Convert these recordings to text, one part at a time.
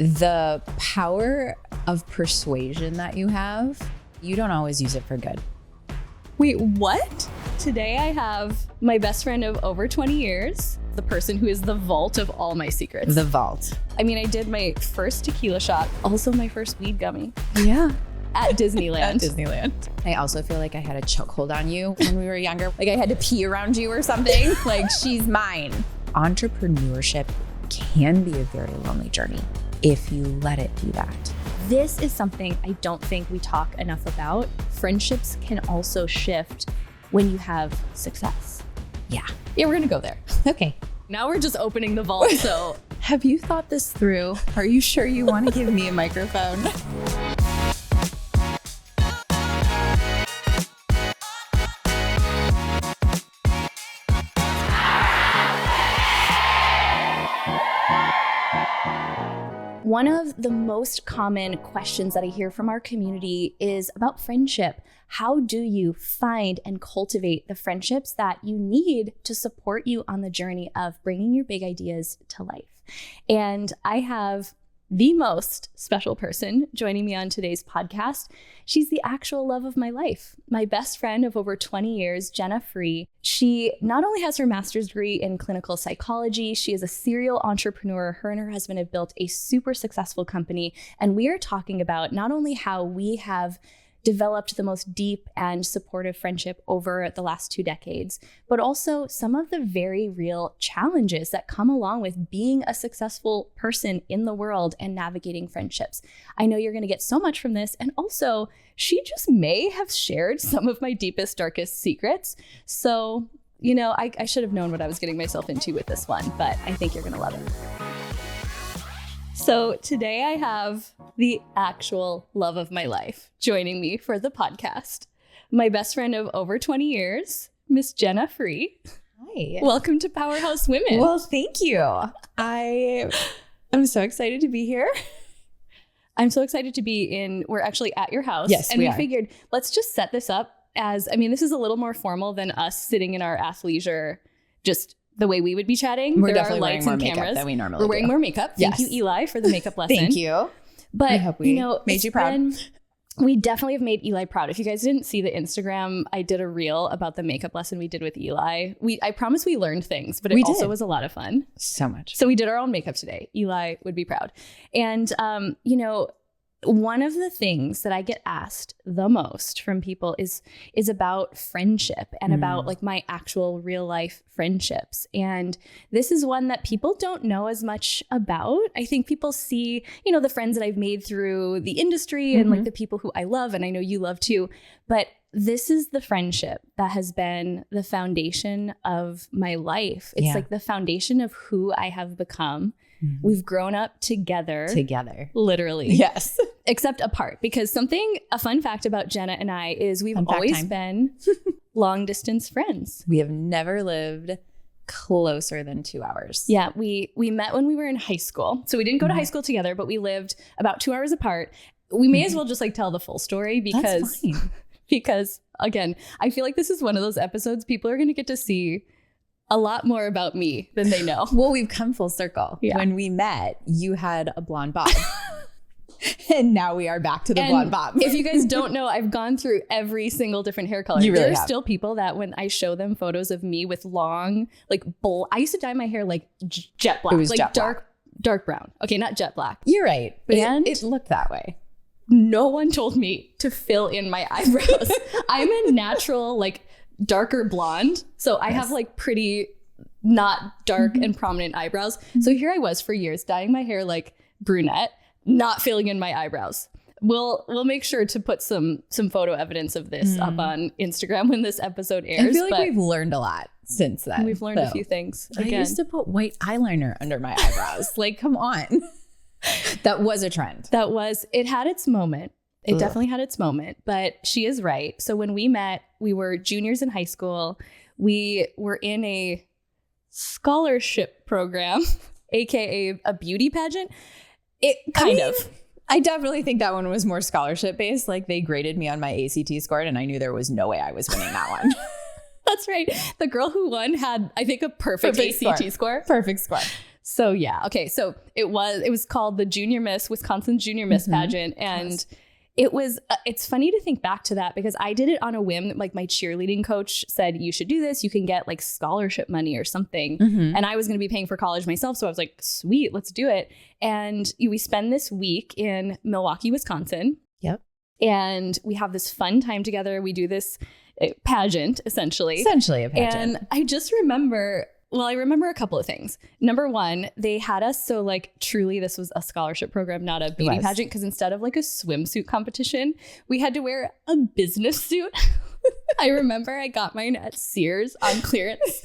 The power of persuasion that you have, you don't always use it for good. Wait, what? Today I have my best friend of over 20 years, the person who is the vault of all my secrets. The vault. I mean, I did my first tequila shot, also my first weed gummy. Yeah. At Disneyland. At Disneyland. I also feel like I had a chokehold on you when we were younger. Like I had to pee around you or something. Like she's mine. Entrepreneurship can be a very lonely journey if you let it do that. This is something I don't think we talk enough about. Friendships can also shift when you have success. Yeah. Yeah, we're gonna go there. Okay. Now we're just opening the vault, so. Have you thought this through? Are you sure you want to give me a microphone? One of the most common questions that I hear from our community is about friendship. How do you find and cultivate the friendships that you need to support you on the journey of bringing your big ideas to life? And I have the most special person joining me on today's podcast. She's the actual love of my life. My best friend of over 20 years, Jenna. She not only has her master's degree in clinical psychology, she is a serial entrepreneur. Her and her husband have built a super successful company. And we are talking about not only how we have developed the most deep and supportive friendship over the last 2 decades, but also some of the very real challenges that come along with being a successful person in the world and navigating friendships. I know you're going to get so much from this. And also, she just may have shared some of my deepest, darkest secrets. So, you know, I should have known what I was getting myself into with this one, but I think you're going to love it. So today I have the actual love of my life joining me for the podcast. My best friend of over 20 years, Miss Jenna. Hi. Welcome to Powerhouse Women. Well, thank you. I am so excited to be here. I'm so excited to be we're actually at your house. Yes, and we figured, let's just set this up as, I mean, this is a little more formal than us sitting in our athleisure, just the way we would be chatting. We're definitely wearing more makeup than we normally do. We're wearing more makeup. Thank you, Eli, for the makeup lesson. Thank you. But I hope we made you proud. We definitely have made Eli proud. If you guys didn't see the Instagram, I did a reel about the makeup lesson we did with Eli. I promise we learned things, but it also was a lot of fun. So much. So we did our own makeup today. Eli would be proud. And, you know, one of the things that I get asked the most from people is about friendship and about like my actual real life friendships. And this is one that people don't know as much about. I think people see, you know, the friends that I've made through the industry and like the people who I love, and I know you love too. But this is the friendship that has been the foundation of my life. It's like the foundation of who I have become. We've grown up together. Literally. Yes. Except apart, because a fun fact about Jenna and I is we've always been long distance friends. We have never lived closer than 2 hours. Yeah. We met when we were in high school. So we didn't go to high school together, but we lived about 2 hours apart. We may as well just like tell the full story because again, I feel like this is one of those episodes people are going to get to see a lot more about me than they know. Well, we've come full circle. Yeah. When we met, you had a blonde bob. And now we are back to the blonde bob. If you guys don't know, I've gone through every single different hair color. You really There's have. Still people that when I show them photos of me with long, like I used to dye my hair like jet black. It was like jet black. dark brown. Okay, not jet black. You're right. But And it looked that way. No one told me to fill in my eyebrows. I'm a natural, like darker blonde. So I have like pretty not dark and prominent eyebrows. So here I was for years dyeing my hair like brunette, not filling in my eyebrows. We'll make sure to put some photo evidence of this up on Instagram when this episode airs. I feel like we've learned a lot since then. We've learned a few things. Again. I used to put white eyeliner under my eyebrows. Like, come on. That was a trend. It had its moment. It definitely had its moment, but she is right. So when we met, we were juniors in high school. We were in a scholarship program, AKA a beauty pageant. I definitely think that one was more scholarship based. Like they graded me on my ACT score and I knew there was no way I was winning that one. That's right. The girl who won had, I think, a perfect ACT score. Perfect score. So yeah. Okay. So it was called the Wisconsin Junior Miss pageant. And it's funny to think back to that because I did it on a whim. Like my cheerleading coach said, you should do this. You can get like scholarship money or something. And I was going to be paying for college myself. So I was like, sweet, let's do it. And we spend this week in Milwaukee, Wisconsin. Yep. And we have this fun time together. We do this pageant, essentially. Essentially a pageant. And I just remember... Well, I remember a couple of things. Number one, they had us so like truly this was a scholarship program, not a beauty pageant, because instead of like a swimsuit competition, we had to wear a business suit. I remember I got mine at Sears on clearance.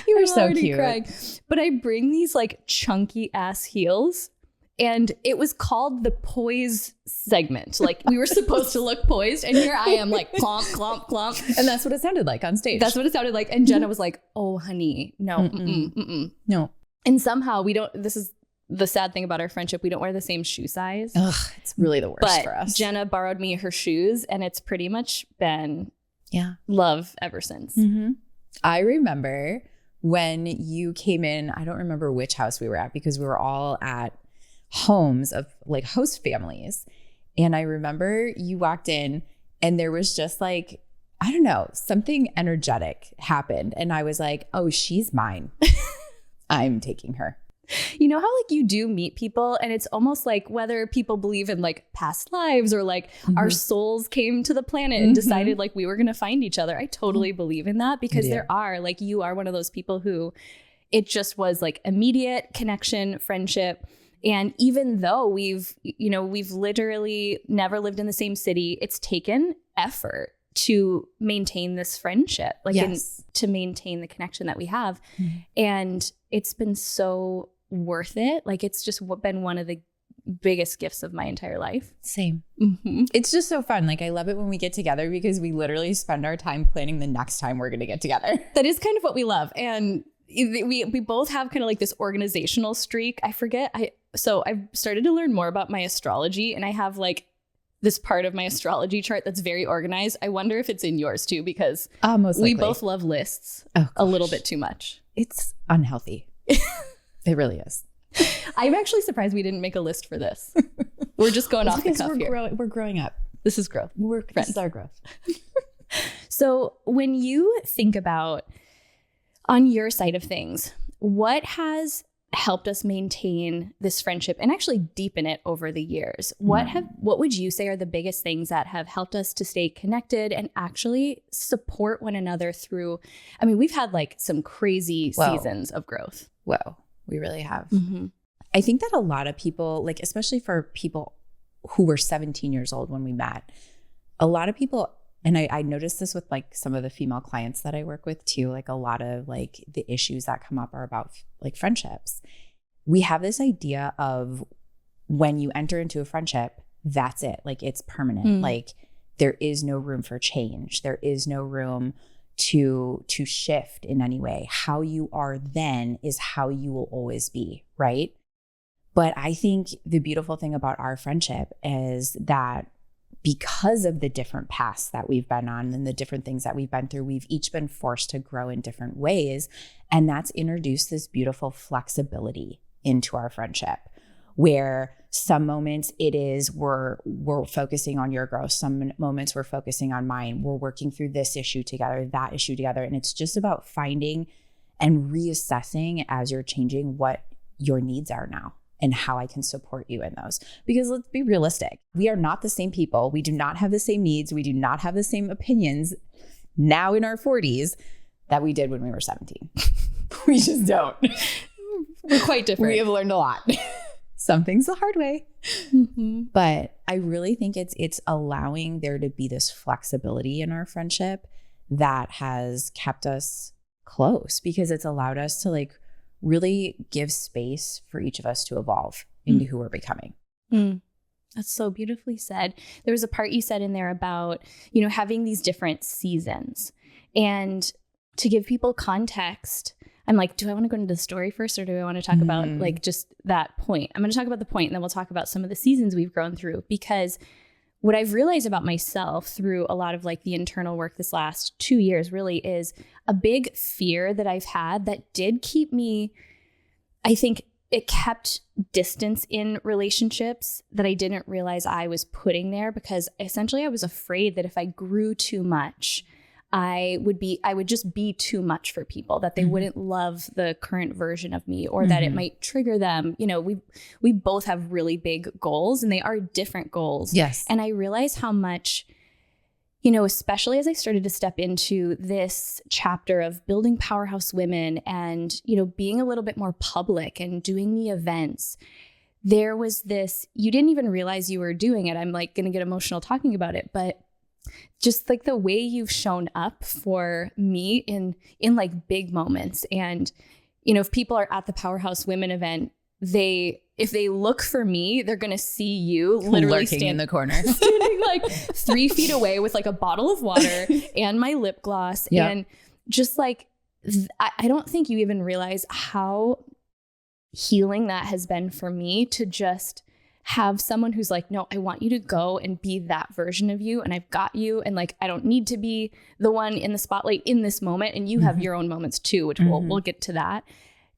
You were so cute. Crying. But I bring these like chunky ass heels. And it was called the poise segment. Like we were supposed to look poised. And here I am like clomp, clomp, clomp. And that's what it sounded like on stage. That's what it sounded like. And Jenna was like, oh, honey, no, no. And somehow this is the sad thing about our friendship. We don't wear the same shoe size. Ugh, it's really the worst for us. Jenna borrowed me her shoes and it's pretty much been love ever since. I remember when you came in, I don't remember which house we were at because we were all at homes of like host families. And I remember you walked in and there was just like, I don't know, something energetic happened. And I was like, oh, she's mine. I'm taking her. You know how like you do meet people and it's almost like whether people believe in like past lives or like our souls came to the planet and decided like we were going to find each other. I totally believe in that because you are one of those people who it just was like immediate connection, friendship. And even though we've literally never lived in the same city, it's taken effort to maintain this friendship, and to maintain the connection that we have. And it's been so worth it. Like it's just been one of the biggest gifts of my entire life. Same. It's just so fun. Like I love it when we get together because we literally spend our time planning the next time we're going to get together. That is kind of what we love. And we both have kind of like this organizational streak. So I've started to learn more about my astrology and I have like this part of my astrology chart that's very organized. I wonder if it's in yours too, because we both love lists a little bit too much. It's unhealthy. It really is. I'm actually surprised we didn't make a list for this. We're just going off the cuff here. We're growing up. This is growth. This is our growth. So when you think about on your side of things, what has helped us maintain this friendship and actually deepen it over the years? What would you say are the biggest things that have helped us to stay connected and actually support one another through, I mean, we've had like some crazy seasons of growth. Whoa, we really have. I think that a lot of people, like, especially for people who were 17 years old when we met, a lot of people, and I noticed this with like some of the female clients that I work with too, like a lot of like the issues that come up are about like friendships. We have this idea of when you enter into a friendship, that's it. Like it's permanent. Like there is no room for change. There is no room to shift in any way. How you are then is how you will always be, right? But I think the beautiful thing about our friendship is that because of the different paths that we've been on and the different things that we've been through, we've each been forced to grow in different ways. And that's introduced this beautiful flexibility into our friendship, where some moments it is we're focusing on your growth. Some moments we're focusing on mine. We're working through this issue together, that issue together. And it's just about finding and reassessing as you're changing what your needs are now and how I can support you in those. Because let's be realistic. We are not the same people. We do not have the same needs. We do not have the same opinions now in our 40s that we did when we were 17. We just don't. We're quite different. We have learned a lot. Some things the hard way. But I really think it's allowing there to be this flexibility in our friendship that has kept us close, because it's allowed us to like really give space for each of us to evolve into who we're becoming. That's so beautifully said. There was a part you said in there about, having these different seasons. And to give people context, I'm like, do I want to go into the story first, or do I want to talk about like just that point? I'm going to talk about the point and then we'll talk about some of the seasons we've grown through, because what I've realized about myself through a lot of like the internal work this last 2 years really is a big fear that I've had that did keep me I think it kept distance in relationships that I didn't realize I was putting there, because essentially I was afraid that if I grew too much, I would just be too much for people, that they wouldn't love the current version of me, or that it might trigger them. You know, we both have really big goals, and they are different goals. Yes. And I realized how much, you know, especially as I started to step into this chapter of building Powerhouse Women and, you know, being a little bit more public and doing the events, there was this, you didn't even realize you were doing it. I'm like going to get emotional talking about it, but just like the way you've shown up for me in like big moments. And, you know, if people are at the Powerhouse Women event, if they look for me, they're going to see you literally lurking in the corner, standing like 3 feet away with like a bottle of water and my lip gloss. Yep. And just like, I don't think you even realize how healing that has been for me, to just have someone who's like, no, I want you to go and be that version of you. And I've got you. And like, I don't need to be the one in the spotlight in this moment. And you have your own moments too, which we'll get to that.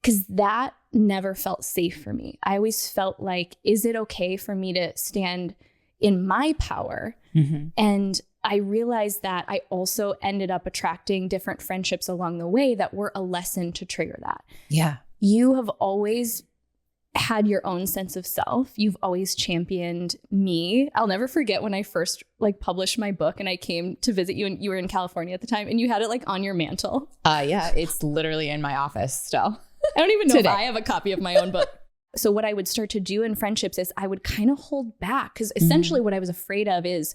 Because that never felt safe for me. I always felt like, is it okay for me to stand in my power? And I realized that I also ended up attracting different friendships along the way that were a lesson to trigger that. Yeah. You have always had your own sense of self. You've always championed me. I'll never forget when I first like published my book and I came to visit you, and you were in California at the time, and you had it like on your mantle. Yeah, it's literally in my office still. I don't even know if I have a copy of my own book. So what I would start to do in friendships is I would kind of hold back, because essentially what I was afraid of is,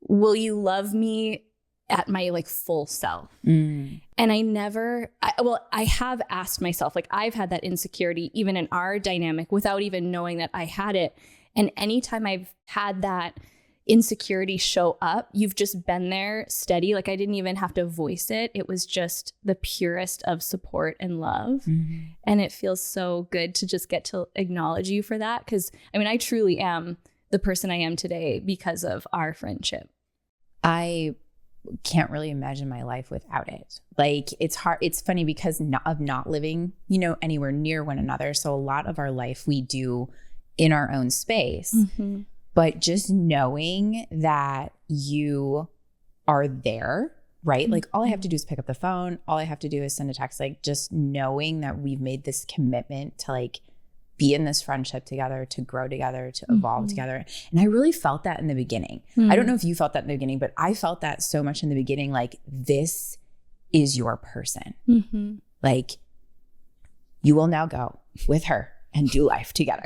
will you love me at my like full self? And I have asked myself, like I've had that insecurity even in our dynamic without even knowing that I had it. And anytime I've had that insecurity show up, you've just been there steady. Like I didn't even have to voice it. It was just the purest of support and love. And it feels so good to just get to acknowledge you for that. Because I mean, I truly am the person I am today because of our friendship. I can't really imagine my life without it. Like it's hard. It's funny because of not living, you know, anywhere near one another. So a lot of our life we do in our own space. But just knowing that you are there, right? Like all I have to do is pick up the phone. All I have to do is send a text. Like just knowing that we've made this commitment to like be in this friendship together, to grow together, to evolve together. And I really felt that in the beginning. I don't know if you felt that in the beginning, but I felt that so much in the beginning. Like this is your person. Like you will now go with her and do life together.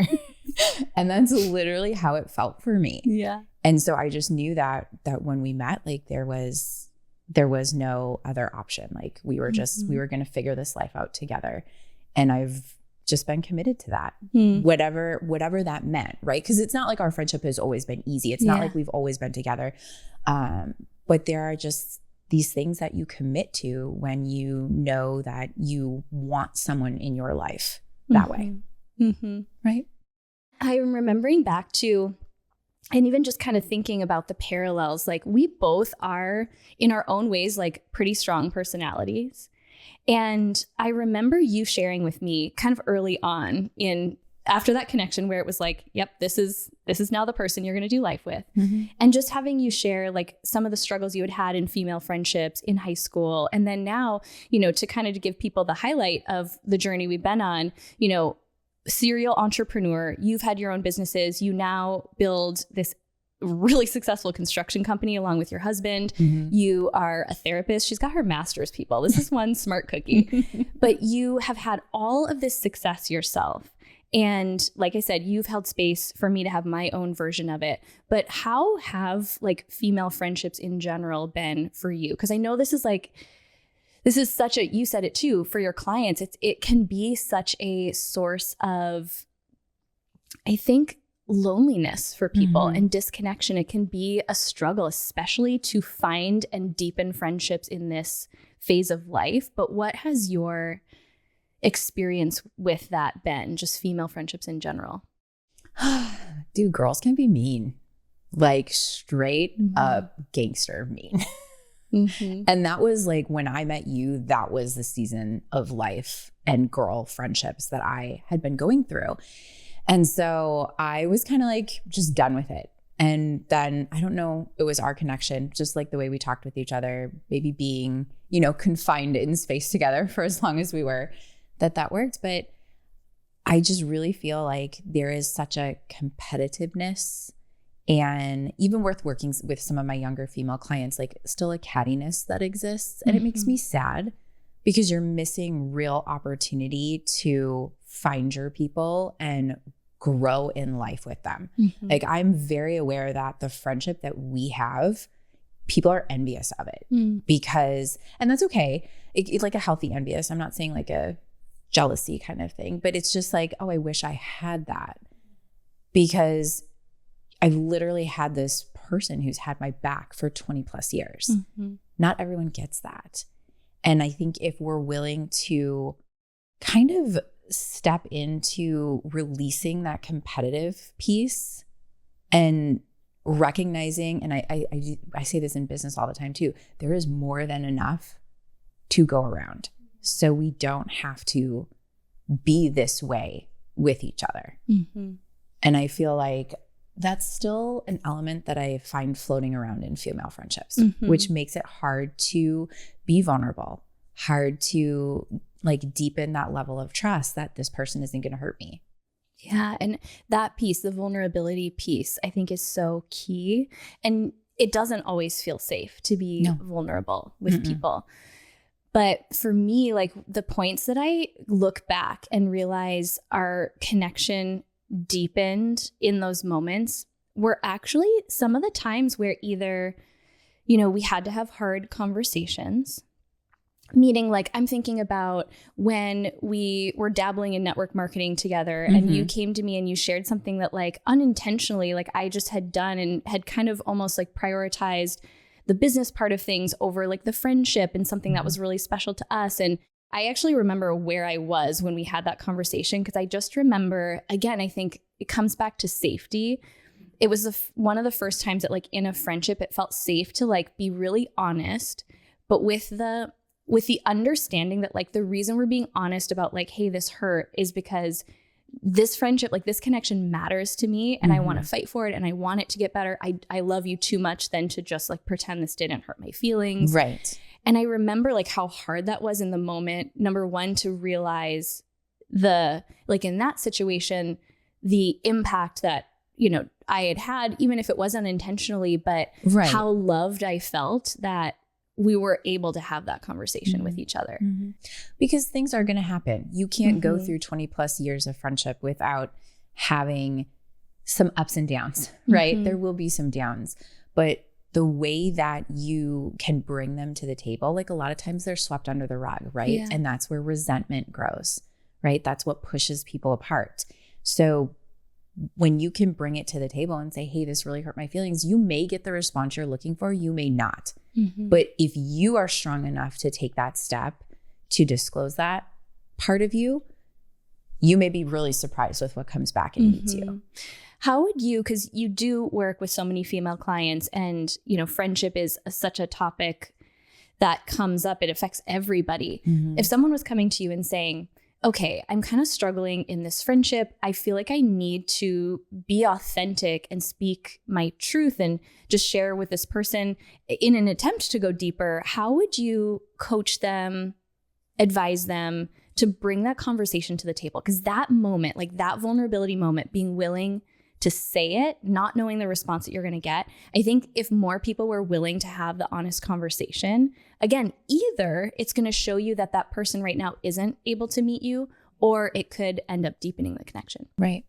And that's literally how it felt for me. Yeah. And so I just knew that when we met, like there was no other option. Like we were going to figure this life out together. And I've just been committed to that, whatever that meant. Right. Cause it's not like our friendship has always been easy. It's not like we've always been together. But there are just these things that you commit to when you know that you want someone in your life that way. Right. I'm remembering back to, and even just kind of thinking about the parallels, like we both are in our own ways, like pretty strong personalities. And I remember you sharing with me kind of early on after that connection where it was like, yep, this is now the person you're going to do life with. And just having you share like some of the struggles you had in female friendships in high school. And then now, you know, to kind of give people the highlight of the journey we've been on, you know, serial entrepreneur, you've had your own businesses. You now build this really successful construction company along with your husband. You are a therapist. She's got her master's, people. This is one smart cookie. But you have had all of this success yourself. And like I said, you've held space for me to have my own version of it. But how have like female friendships in general been for you? Because I know this is such a, you said it too, for your clients, it can be such a source of, I think, loneliness for people and disconnection. It can be a struggle, especially to find and deepen friendships in this phase of life. But what has your experience with that been, just female friendships in general? Dude, girls can be mean, like straight up gangster mean. And that was like when I met you, that was the season of life and girl friendships that I had been going through. And so I was kind of like just done with it. And then I don't know, it was our connection, just like the way we talked with each other, maybe being, confined in space together for as long as we were, that worked. But I just really feel like there is such a competitiveness, and even worth working with some of my younger female clients, like still a cattiness that exists. And it makes me sad because you're missing real opportunity to find your people and grow in life with them. Like I'm very aware that the friendship that we have, people are envious of it because, and that's okay. It's like a healthy envious. I'm not saying like a jealousy kind of thing, but it's just like, oh, I wish I had that, because I've literally had this person who's had my back for 20 plus years. Not everyone gets that. And I think if we're willing to kind of step into releasing that competitive piece and recognizing, and I say this in business all the time too, there is more than enough to go around. So we don't have to be this way with each other. And I feel like that's still an element that I find floating around in female friendships, which makes it hard to be vulnerable, hard to like deepen that level of trust that this person isn't going to hurt me. Yeah. And that piece, the vulnerability piece, I think is so key. And it doesn't always feel safe to be vulnerable with people. But for me, like the points that I look back and realize our connection deepened in those moments were actually some of the times where either, we had to have hard conversations. Meaning, like, I'm thinking about when we were dabbling in network marketing together and you came to me and you shared something that like unintentionally, like I just had done and had kind of almost like prioritized the business part of things over like the friendship and something that was really special to us. And I actually remember where I was when we had that conversation, because I just remember, again, I think it comes back to safety. It was one of the first times that like in a friendship, it felt safe to like be really honest, but with the understanding that like the reason we're being honest about like, hey, this hurt is because this friendship, like this connection matters to me and I want to fight for it and I want it to get better. I love you too much then to just like pretend this didn't hurt my feelings. Right. And I remember like how hard that was in the moment. Number one, to realize like in that situation, the impact that, I had, even if it wasn't intentionally, but how loved I felt that we were able to have that conversation with each other. Because things are going to happen. You can't go through 20 plus years of friendship without having some ups and downs, right? There will be some downs, but the way that you can bring them to the table, like a lot of times they're swept under the rug, right? Yeah. And that's where resentment grows, right? That's what pushes people apart. So when you can bring it to the table and say, hey, this really hurt my feelings, you may get the response you're looking for, you may not. But if you are strong enough to take that step to disclose that part of you, you may be really surprised with what comes back and meets you. How would you, because you do work with so many female clients and, friendship is such a topic that comes up, it affects everybody. If someone was coming to you and saying, okay, I'm kind of struggling in this friendship. I feel like I need to be authentic and speak my truth and just share with this person in an attempt to go deeper. How would you coach them, advise them to bring that conversation to the table? Because that moment, like that vulnerability moment, being willing to say it, not knowing the response that you're going to get. I think if more people were willing to have the honest conversation, again, either it's going to show you that that person right now isn't able to meet you, or it could end up deepening the connection. Right.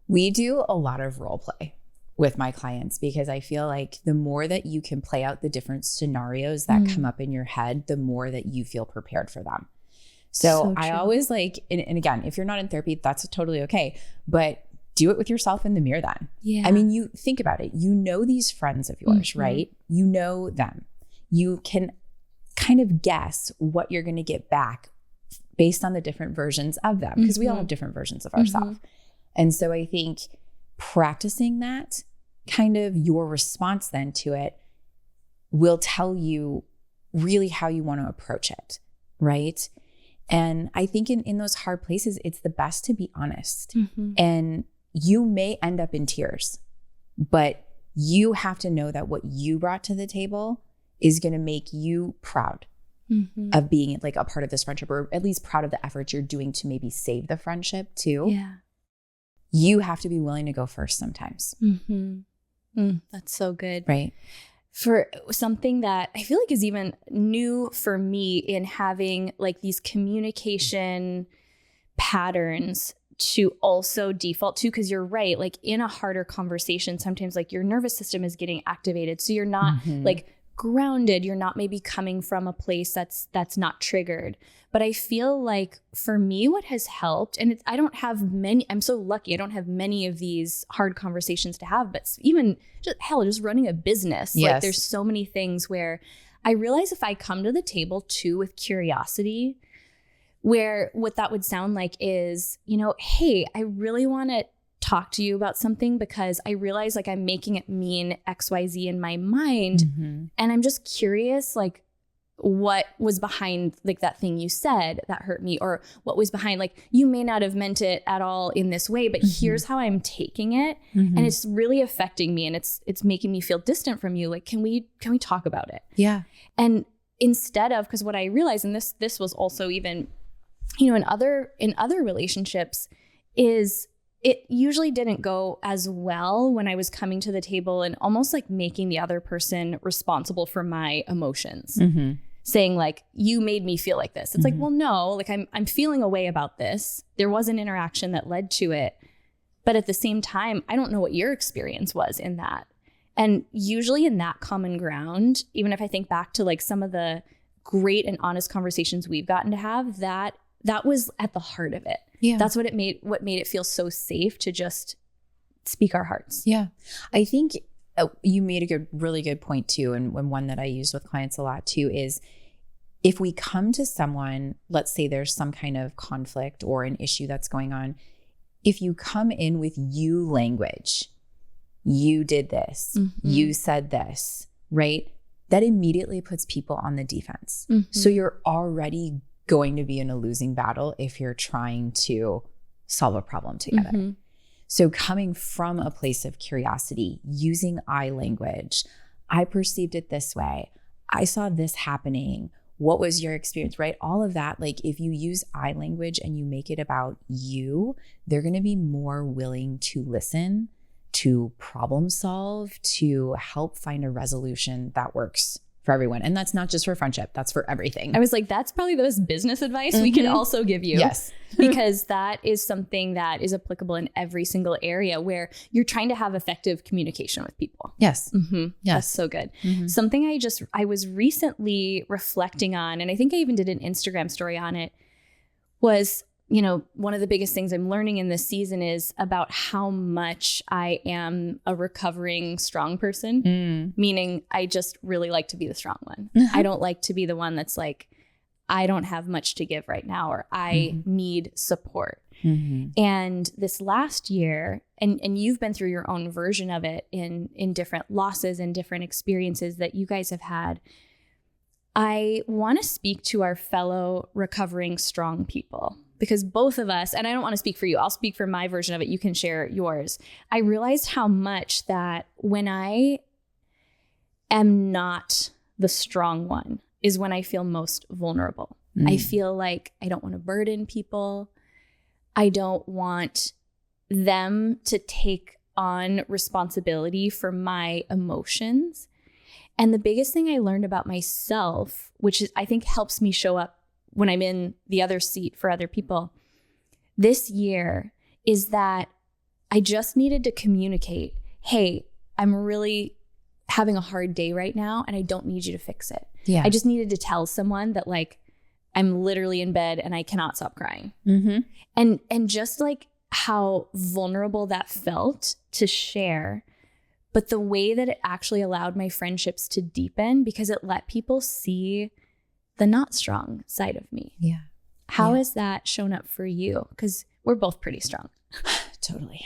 We do a lot of role play with my clients because I feel like the more that you can play out the different scenarios that come up in your head, the more that you feel prepared for them. So I always like, and again, if you're not in therapy, that's totally okay. But do it with yourself in the mirror then. Yeah. I mean, you think about it. You know these friends of yours, right? You know them. You can kind of guess what you're going to get back based on the different versions of them, because we all have different versions of ourselves. And so I think practicing that, kind of your response then to it will tell you really how you want to approach it, right? And I think in those hard places, it's the best to be honest. Mm-hmm. And you may end up in tears, but you have to know that what you brought to the table is going to make you proud Mm-hmm. of being like a part of this friendship, or at least proud of the efforts you're doing to maybe save the friendship too. Yeah. You have to be willing to go first sometimes. Mm-hmm. That's so good. Right. For something that I feel like is even new for me in having like these communication patterns to also default to, because you're right, like in a harder conversation, sometimes like your nervous system is getting activated. So you're not like grounded. You're not maybe coming from a place that's not triggered. But I feel like for me, what has helped, and I don't have many, I'm so lucky, I don't have many of these hard conversations to have, but even just running a business, Yes. like there's so many things where I realize if I come to the table too with curiosity, where what that would sound like is, hey, I really want to talk to you about something because I realize like I'm making it mean XYZ in my mind. And I'm just curious, like what was behind like that thing you said that hurt me, or what was behind, like, you may not have meant it at all in this way, but here's how I'm taking it. And it's really affecting me and it's making me feel distant from you. Like, can we talk about it? Yeah. And instead of, because what I realized, and this was also even, in other relationships, is it usually didn't go as well when I was coming to the table and almost like making the other person responsible for my emotions, saying like, you made me feel like this. It's like, well, no, like I'm feeling a way about this. There was an interaction that led to it. But at the same time, I don't know what your experience was in that. And usually in that common ground, even if I think back to like some of the great and honest conversations we've gotten to have, that was at the heart of it. Yeah. That's what made it feel so safe to just speak our hearts. Yeah. I think you made a really good point too. And one that I use with clients a lot too is if we come to someone, let's say there's some kind of conflict or an issue that's going on. If you come in with you language, you did this, you said this, right? That immediately puts people on the defense. So you're already going to be in a losing battle if you're trying to solve a problem together. So coming from a place of curiosity, using I language, I perceived it this way, I saw this happening, what was your experience, right? All of that, like if you use I language and you make it about you, they're going to be more willing to listen, to problem solve, to help find a resolution that works for everyone. And that's not just for friendship, that's for everything. I was like, that's probably the best business advice we can also give you. Yes. Because that is something that is applicable in every single area where you're trying to have effective communication with people. Yes. Yes. That's so good. Something I was recently reflecting on, and I think I even did an Instagram story on it, was, one of the biggest things I'm learning in this season is about how much I am a recovering strong person, meaning I just really like to be the strong one. I don't like to be the one that's like, I don't have much to give right now, or I need support. And this last year, and you've been through your own version of it in different losses and different experiences that you guys have had, I want to speak to our fellow recovering strong people. Because both of us, and I don't want to speak for you, I'll speak for my version of it. You can share yours. I realized how much that when I am not the strong one is when I feel most vulnerable. I feel like I don't want to burden people. I don't want them to take on responsibility for my emotions. And the biggest thing I learned about myself, which is I think helps me show up when I'm in the other seat for other people this year, is that I just needed to communicate, hey, I'm really having a hard day right now and I don't need you to fix it. Yeah. I just needed to tell someone that like, I'm literally in bed and I cannot stop crying. And just like how vulnerable that felt to share, but the way that it actually allowed my friendships to deepen because it let people see the not strong side of me. Yeah. How has that shown up for you? Because we're both pretty strong. Totally.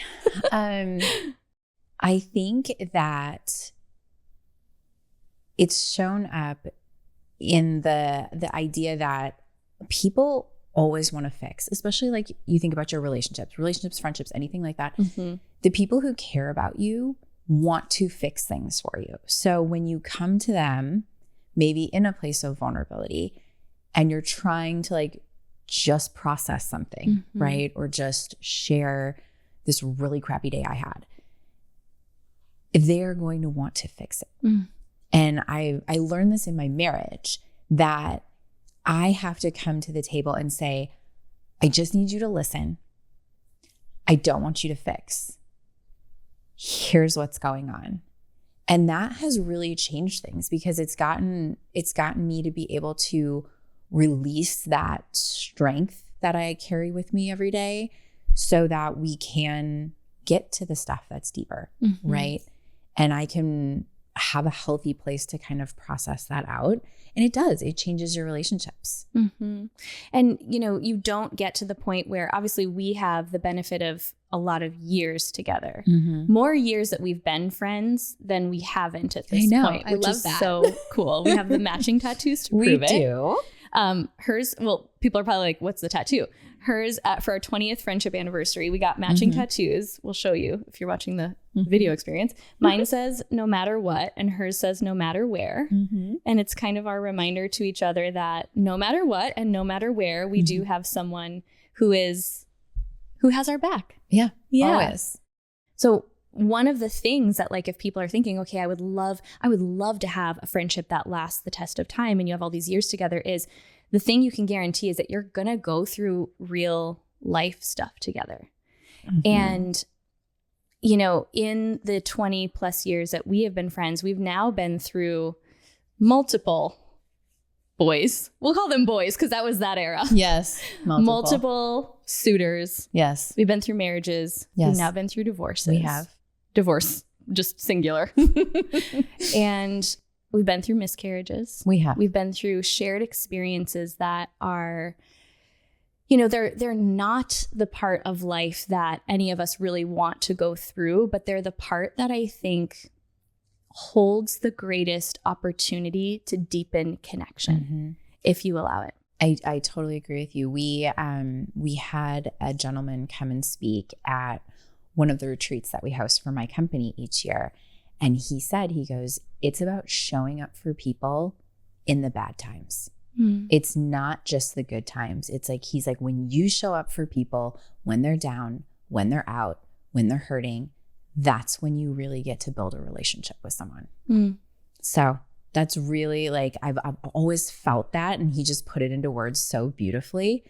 I think that it's shown up in the idea that people always want to fix, especially like you think about your relationships, friendships, anything like that. The people who care about you want to fix things for you. So when you come to them, maybe in a place of vulnerability, and you're trying to like just process something, right? Or just share this really crappy day I had, they're going to want to fix it. And I learned this in my marriage, that I have to come to the table and say, I just need you to listen. I don't want you to fix. Here's what's going on. And that has really changed things, because it's gotten me to be able to release that strength that I carry with me every day, so that we can get to the stuff that's deeper, right? And I can have a healthy place to kind of process that out. And it changes your relationships. And, you know, you don't get to the point where, obviously we have the benefit of a lot of years together, more years that we've been friends than we haven't at this point. I love that. So cool. We have the matching tattoos to prove it. We do. Hers, well, people are probably like, what's the tattoo? Hers, for our 20th friendship anniversary, we got matching tattoos. We'll show you if you're watching the video experience. Mine says no matter what, and hers says no matter where. And it's kind of our reminder to each other that no matter what and no matter where, we do have someone who has our back. Yeah. Always. So one of the things that, like, if people are thinking, okay, I would love to have a friendship that lasts the test of time, and you have all these years together, is the thing you can guarantee is that you're going to go through real life stuff together. And, you know, in the 20 plus years that we have been friends, we've now been through multiple boys. We'll call them boys because that was that era. Yes. Multiple suitors. Yes. We've been through marriages. Yes. We've now been through divorces. We have. Divorce, just singular. And we've been through miscarriages. We have. We've been through shared experiences that are, you know, they're not the part of life that any of us really want to go through, but they're the part that I think holds the greatest opportunity to deepen connection, if you allow it. I totally agree with you. We had a gentleman come and speak at one of the retreats that we host for my company each year. And he goes, it's about showing up for people in the bad times. It's not just the good times. It's like, he's like, when you show up for people, when they're down, when they're out, when they're hurting, that's when you really get to build a relationship with someone. So that's really, like, I've always felt that. And he just put it into words so beautifully,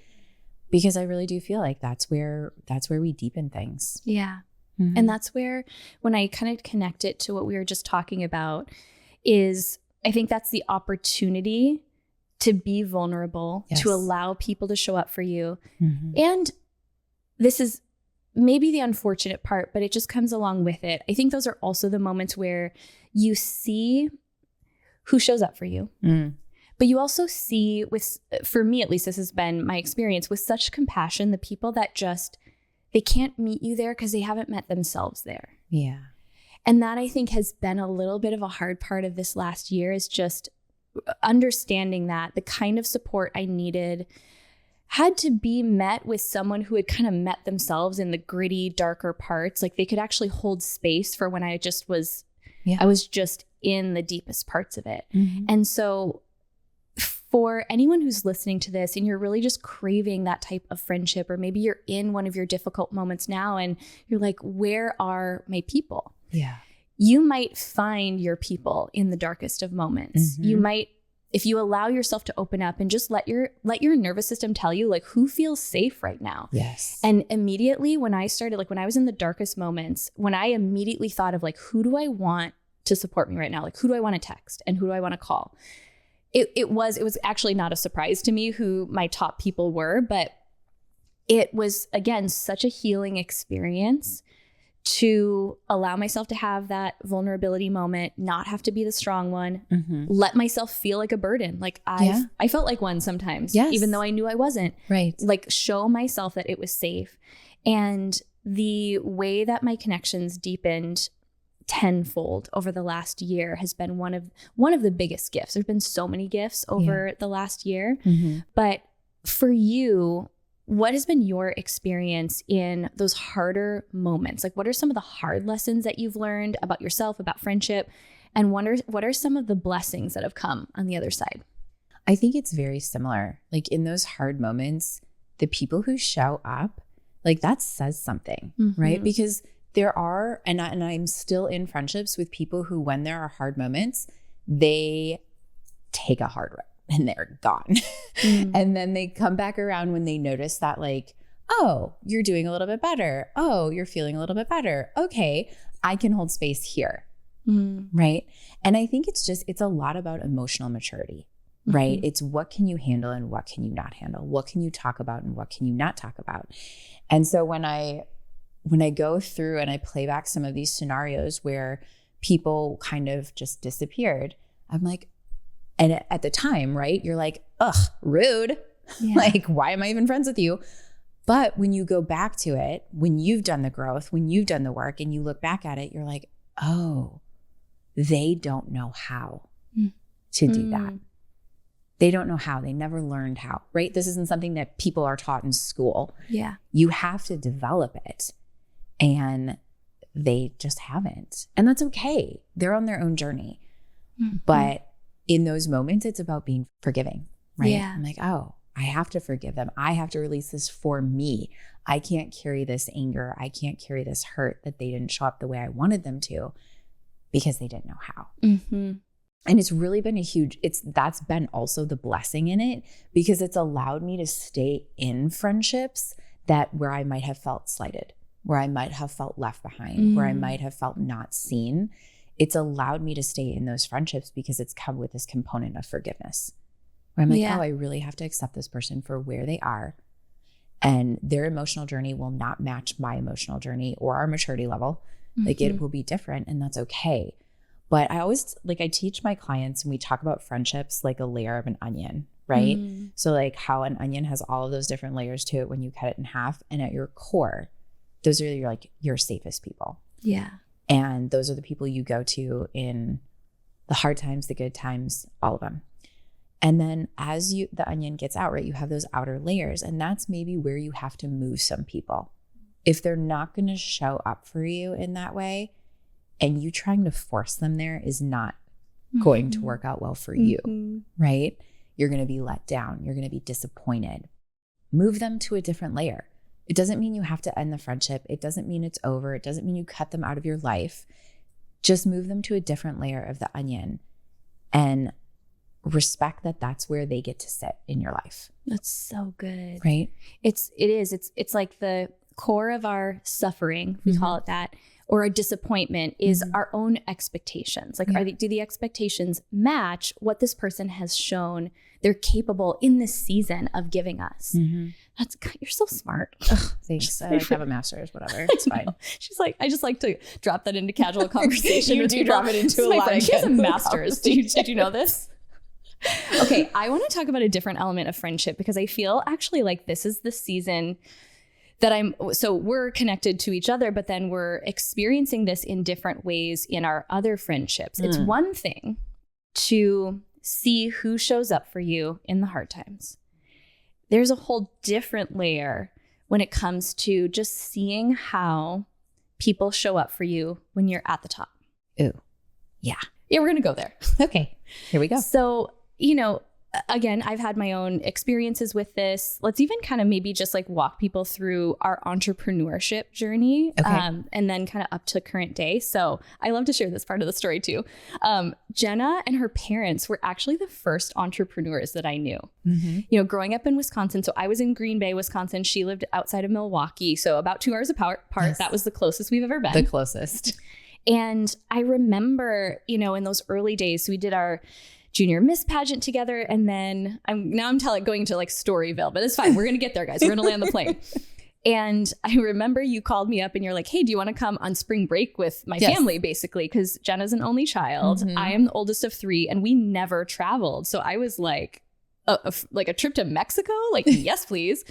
because I really do feel like that's where we deepen things. Yeah. And that's where, when I kind of connect it to what we were just talking about, is I think that's the opportunity to be vulnerable, to allow people to show up for you. And this is maybe the unfortunate part, but it just comes along with it. I think those are also the moments where you see who shows up for you. But you also see, for me at least, this has been my experience, with such compassion, the people that just, they can't meet you there because they haven't met themselves there. Yeah. And that, I think, has been a little bit of a hard part of this last year, is just understanding that the kind of support I needed had to be met with someone who had kind of met themselves in the gritty, darker parts. Like, they could actually hold space for when I just was, I was just in the deepest parts of it. And so for anyone who's listening to this and you're really just craving that type of friendship, or maybe you're in one of your difficult moments now and you're like, where are my people? Yeah. You might find your people in the darkest of moments. You might, if you allow yourself to open up and just let your nervous system tell you, like, who feels safe right now. Yes. And immediately when I started, like, when I was in the darkest moments, when I immediately thought of, like, who do I want to support me right now? Like, who do I want to text and who do I want to call? It was actually not a surprise to me who my top people were, but it was, again, such a healing experience to allow myself to have that vulnerability moment, not have to be the strong one, let myself feel like a burden. Like, I felt like one sometimes, even though I knew I wasn't. Right. Like, show myself that it was safe. And the way that my connections deepened tenfold over the last year has been one of the biggest gifts. There's been so many gifts over the last year, but For you, what has been your experience in those harder moments? Like, what are some of the hard lessons that you've learned about yourself, about friendship? And what are some of the blessings that have come on the other side? I think it's very similar. Like in those hard moments, the people who show up, like that says something, right? Because there are, and I'm still in friendships with people who, when there are hard moments, they take a hard road and they're gone. And then they come back around when they notice that, like, oh, you're doing a little bit better. Oh, you're feeling a little bit better. Okay, I can hold space here. Right. And I think it's a lot about emotional maturity, right? It's what can you handle and what can you not handle? What can you talk about and what can you not talk about? And so when I go through and I play back some of these scenarios where people kind of just disappeared, I'm like, and at the time, right, you're like, ugh, rude. Yeah. Like, why am I even friends with you? But when you go back to it, when you've done the growth, when you've done the work and you look back at it, you're like, oh, they don't know how to do that. They don't know how. They never learned how, right? This isn't something that people are taught in school. Yeah. You have to develop it. And they just haven't. And that's okay. They're on their own journey. But in those moments, it's about being forgiving, right? Yeah. I'm like, oh, I have to forgive them. I have to release this for me. I can't carry this anger. I can't carry this hurt that they didn't show up the way I wanted them to because they didn't know how. And it's really been that's been also the blessing in it, because it's allowed me to stay in friendships where I might have felt slighted, where I might have felt left behind, where I might have felt not seen. It's allowed me to stay in those friendships because it's come with this component of forgiveness. Where I'm like, oh, I really have to accept this person for where they are. And their emotional journey will not match my emotional journey or our maturity level. Like it will be different, and that's okay. But I teach my clients, and we talk about friendships like a layer of an onion, right? So like how an onion has all of those different layers to it when you cut it in half. And at your core, those are your safest people. Yeah. And those are the people you go to in the hard times, the good times, all of them. And then as the onion gets out, right, you have those outer layers, and that's maybe where you have to move some people. If they're not going to show up for you in that way, and you trying to force them there is not going to work out well for you, right? You're going to be let down. You're going to be disappointed. Move them to a different layer. It doesn't mean you have to end the friendship. It doesn't mean it's over. It doesn't mean you cut them out of your life. Just move them to a different layer of the onion and respect that that's where they get to sit in your life. That's so good. Right? It's like the core of our suffering, we call it that, or a disappointment is our own expectations. Like, do the expectations match what this person has shown they're capable in this season of giving us? You're so smart. Thanks. I have a master's, whatever. It's fine. She's like, I just like to drop that into casual conversation. You do drop it into a lot of She has a master's. Did you know this? Okay, I want to talk about a different element of friendship, because I feel actually like this is the season that we're connected to each other, but then we're experiencing this in different ways in our other friendships. It's one thing to see who shows up for you in the hard times. There's a whole different layer when it comes to just seeing how people show up for you when you're at the top. Ooh, yeah. Yeah, we're going to go there. Okay, here we go. So, again, I've had my own experiences with this. Let's even kind of maybe just like walk people through our entrepreneurship journey, and then kind of up to current day. So I love to share this part of the story too. Jenna and her parents were actually the first entrepreneurs that I knew. Growing up in Wisconsin. So I was in Green Bay, Wisconsin. She lived outside of Milwaukee. So about 2 hours apart. Yes. That was the closest we've ever been. The closest. And I remember, in those early days, so we did our junior Miss pageant together. And then I'm going to like Storyville, but it's fine. We're going to get there, guys. We're going to land the plane. And I remember you called me up and you're like, hey, do you want to come on spring break with my family, basically? Because Jenna's an only child. I am the oldest of 3, and we never traveled. So I was like, a trip to Mexico? Like, yes, please.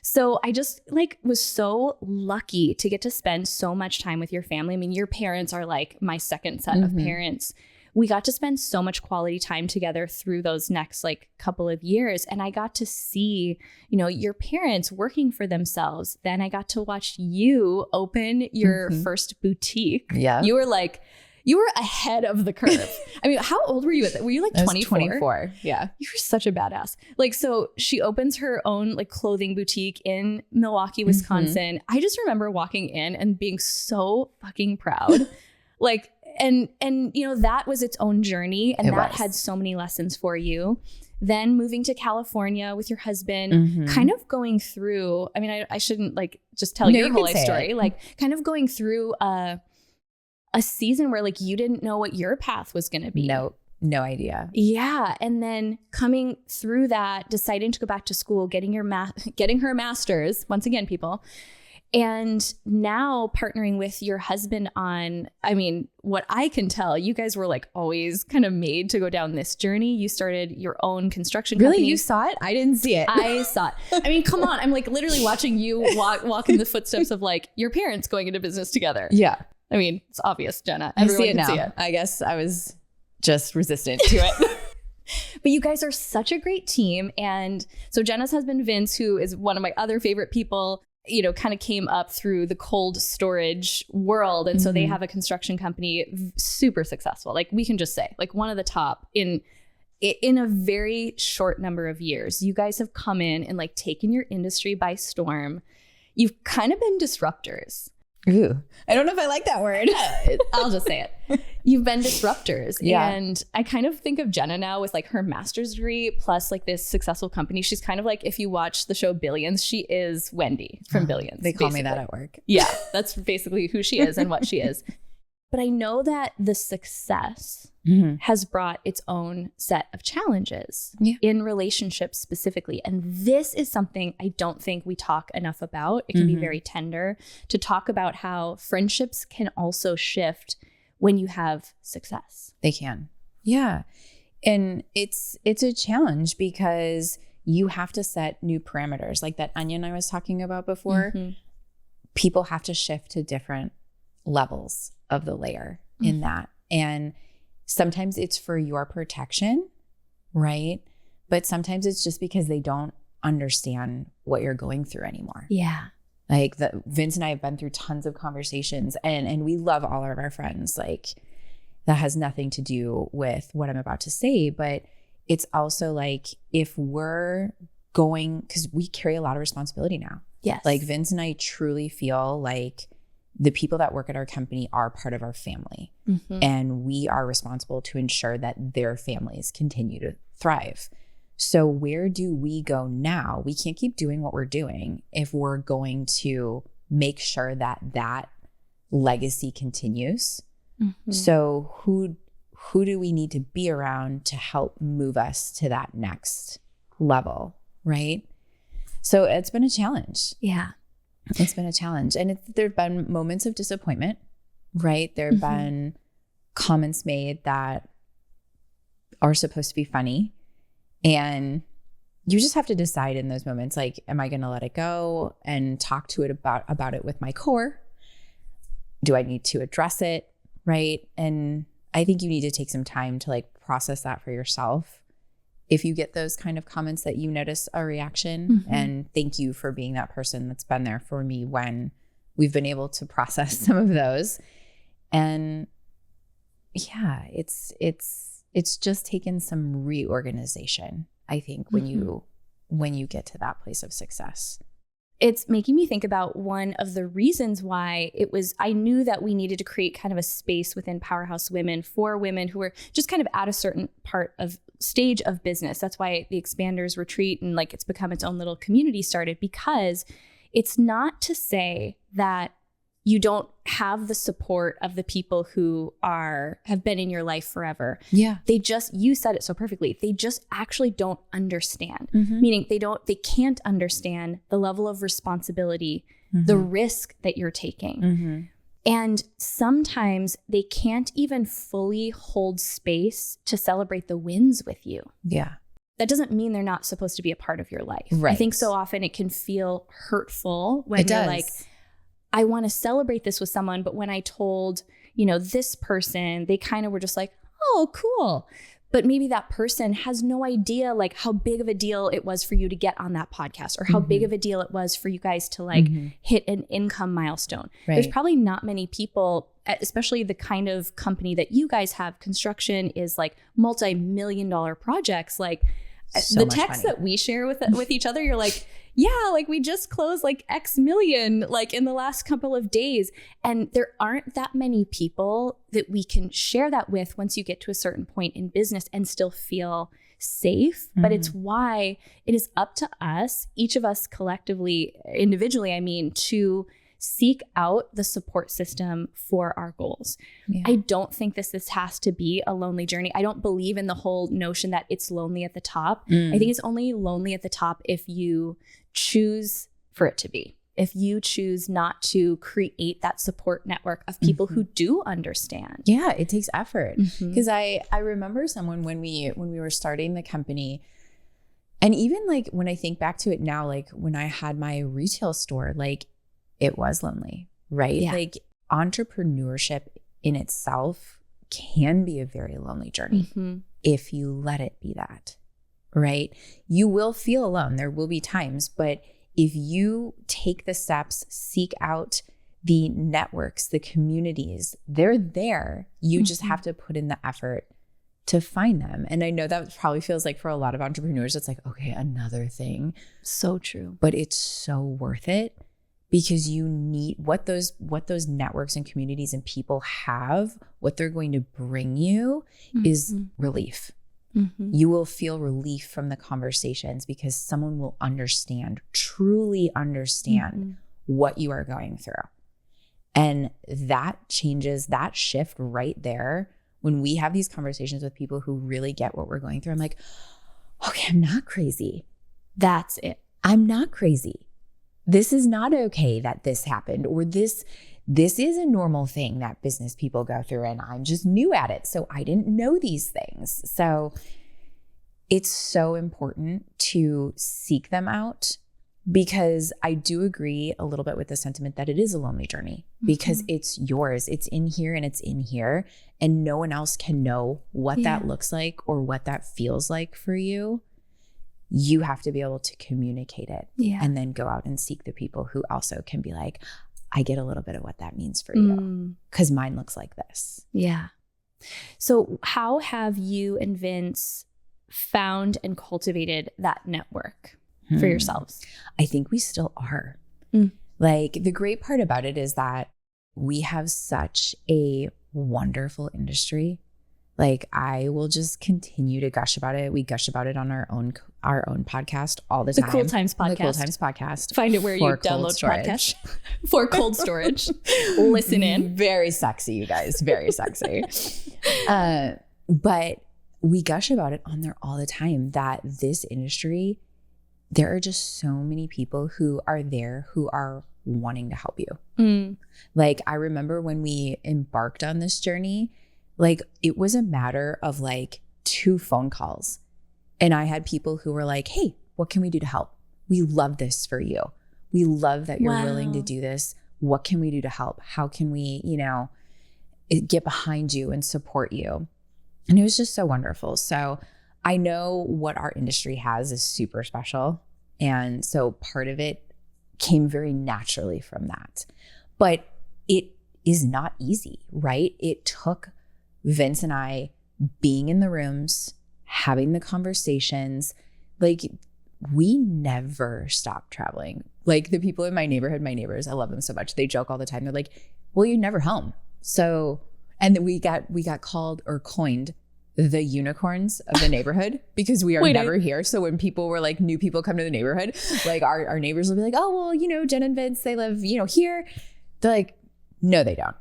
So I just was so lucky to get to spend so much time with your family. I mean, your parents are like my second set of parents. we got to spend so much quality time together through those next like couple of years. And I got to see, you know, your parents working for themselves. Then I got to watch you open your first boutique. Yeah. You were ahead of the curve. I mean, how old were you at that? Were you like 24? 24. Yeah. You were such a badass. Like, so she opens her own like clothing boutique in Milwaukee, Wisconsin. I just remember walking in and being so fucking proud. Like, and you know, that was its own journey, and that had so many lessons for you. Then moving to California with your husband, kind of going through, I mean, I shouldn't like just tell your whole life story, like kind of going through a season where like you didn't know what your path was going to be. No idea. Yeah. And then coming through that, deciding to go back to school, getting her master's, once again, people. And now partnering with your husband on, I mean, what I can tell, you guys were like always kind of made to go down this journey. You started your own construction company. Really? You saw it? I didn't see it. I saw it. I mean, come on. I'm like literally watching you walk in the footsteps of like your parents going into business together. Yeah. I mean, it's obvious, Jenna. Everyone can see it. I guess I was just resistant to it. But you guys are such a great team. And so Jenna's husband, Vince, who is one of my other favorite people, you know, kind of came up through the cold storage world. And so they have a construction company, super successful. Like we can just say like one of the top in a very short number of years. You guys have come in and like taken your industry by storm. You've kind of been disruptors. Ooh, I don't know if I like that word. I'll just say it. You've been disruptors. Yeah. And I kind of think of Jenna now with like her master's degree plus like this successful company. She's kind of like, if you watch the show Billions, she is Wendy from Billions. They call me that at work. Yeah, that's basically who she is and what she is. But I know that the success has brought its own set of challenges in relationships specifically. And this is something I don't think we talk enough about. It can be very tender to talk about how friendships can also shift when you have success. They can. Yeah. And it's a challenge because you have to set new parameters. Like that onion I was talking about before, people have to shift to different levels of the layer in that. And sometimes it's for your protection, right? But sometimes it's just because they don't understand what you're going through anymore. Yeah. Like Vince and I have been through tons of conversations and we love all of our friends. Like that has nothing to do with what I'm about to say, but it's also like if we're going, because we carry a lot of responsibility now. Yes. Like Vince and I truly feel like the people that work at our company are part of our family and we are responsible to ensure that their families continue to thrive. So where do we go now? We can't keep doing what we're doing if we're going to make sure that that legacy continues. So who do we need to be around to help move us to that next level, right? So it's been a challenge. Yeah. It's been a challenge. And there've been moments of disappointment, right? There have been comments made that are supposed to be funny. And you just have to decide in those moments, like, am I going to let it go and talk to it about it with my core? Do I need to address it? Right. And I think you need to take some time to like process that for yourself. If you get those kind of comments that you notice a reaction, and thank you for being that person that's been there for me when we've been able to process some of those. And yeah, it's just taken some reorganization, I think, when you get to that place of success. It's making me think about one of the reasons why I knew that we needed to create kind of a space within Powerhouse Women for women who were just kind of at a certain stage of business. That's why the Expanders Retreat and like it's become its own little community started, because it's not to say that you don't have the support of the people who have been in your life forever. Yeah. You said it so perfectly. They just actually don't understand. Meaning they can't understand the level of responsibility, the risk that you're taking. And sometimes they can't even fully hold space to celebrate the wins with you. Yeah. That doesn't mean they're not supposed to be a part of your life. Right. I think so often it can feel hurtful when you're like, I want to celebrate this with someone, but when I told, this person, they kind of were just like, oh, cool. But maybe that person has no idea like how big of a deal it was for you to get on that podcast, or how big of a deal it was for you guys to like hit an income milestone. Right. There's probably not many people, especially the kind of company that you guys have. Construction is like multi-million-dollar projects. Like so the texts that we share with each other, you're like, yeah, like we just closed like X million like in the last couple of days. And there aren't that many people that we can share that with once you get to a certain point in business and still feel safe. But it's why it is up to us, each of us collectively, individually, I mean, to seek out the support system for our goals. Yeah. I don't think this has to be a lonely journey. I don't believe in the whole notion that it's lonely at the top. I think it's only lonely at the top if you choose for it to be. If you choose not to create that support network of people who do understand. Yeah, it takes effort. Because I remember someone when we were starting the company, and even like when I think back to it now, like when I had my retail store, like it was lonely, right? Yeah. Like entrepreneurship in itself can be a very lonely journey if you let it be that, right? You will feel alone. There will be times, but if you take the steps, seek out the networks, the communities, they're there. You just have to put in the effort to find them. And I know that probably feels like for a lot of entrepreneurs, it's like, okay, another thing. So true. But it's so worth it. Because you need what those networks and communities and people have, what they're going to bring you is relief. You will feel relief from the conversations because someone will understand, truly understand what you are going through. And that changes, that shift right there. When we have these conversations with people who really get what we're going through, I'm like, okay, I'm not crazy. That's it. I'm not crazy. This is not okay that this happened, or this is a normal thing that business people go through and I'm just new at it. So I didn't know these things. So it's so important to seek them out, because I do agree a little bit with the sentiment that it is a lonely journey because it's yours. It's in here and it's in here, and no one else can know what that looks like or what that feels like for you. You have to be able to communicate it and then go out and seek the people who also can be like, I get a little bit of what that means for you because mine looks like this. Yeah. So how have you and Vince found and cultivated that network for yourselves? I think we still are. Like the great part about it is that we have such a wonderful industry. Like I will just continue to gush about it. We gush about it on our own podcast all the time. The Cool Times podcast. The Cool Times podcast. Find it where you download podcasts. For cold storage. Listen in. Very sexy, you guys. Very sexy. But we gush about it on there all the time, that this industry, there are just so many people who are there who are wanting to help you. Like I remember when we embarked on this journey, like it was a matter of like 2 phone calls. And I had people who were like, hey, what can we do to help? We love this for you. We love that you're willing to do this. What can we do to help? How can we, get behind you and support you? And it was just so wonderful. So I know what our industry has is super special. And so part of it came very naturally from that. But it is not easy, right? It took Vince and I being in the rooms, having the conversations. Like we never stopped traveling. Like the people in my neighbors, I love them so much. They joke all the time. They're like, well, you're never home. So, and then we got called or coined the unicorns of the neighborhood because we are never here. So when people were like, new people come to the neighborhood, like our neighbors will be like, oh, well, Jenna and Vince, they live, here. They're like, no, they don't.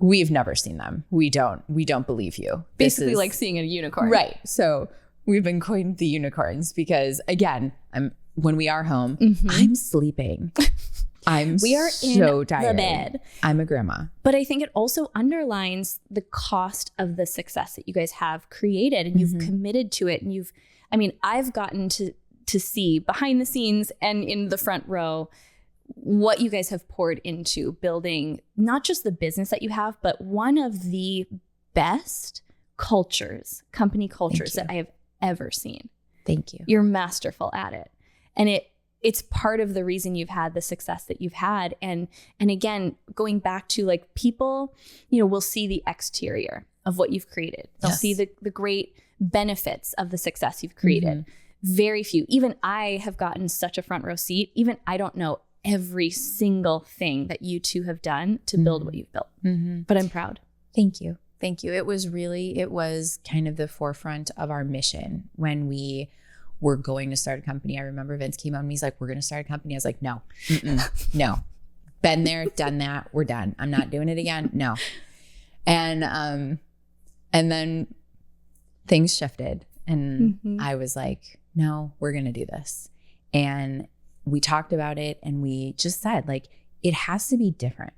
We've never seen them. We don't believe you. Basically like seeing a unicorn. Right. So we've been coined the unicorns because again, when we are home, I'm sleeping. We are so tired. The bed. I'm a grandma. But I think it also underlines the cost of the success that you guys have created and you've committed to it. And I've gotten to see behind the scenes and in the front row what you guys have poured into building not just the business that you have, but one of the best company cultures that I have ever seen. Thank you. You're masterful at it. And it's part of the reason you've had the success that you've had. And again, going back to like people, will see the exterior of what you've created. They'll see the great benefits of the success you've created. Very few. Even I have gotten such a front row seat. Even I don't know every single thing that you two have done to build what you've built. But I'm proud. Thank you. Thank you. It was kind of the forefront of our mission when we were going to start a company. I remember Vince came on and he's like, we're going to start a company. I was like, no, no. Been there, done that. We're done. I'm not doing it again. No. And then things shifted and I was like, no, we're going to do this. And we talked about it and we just said like, it has to be different.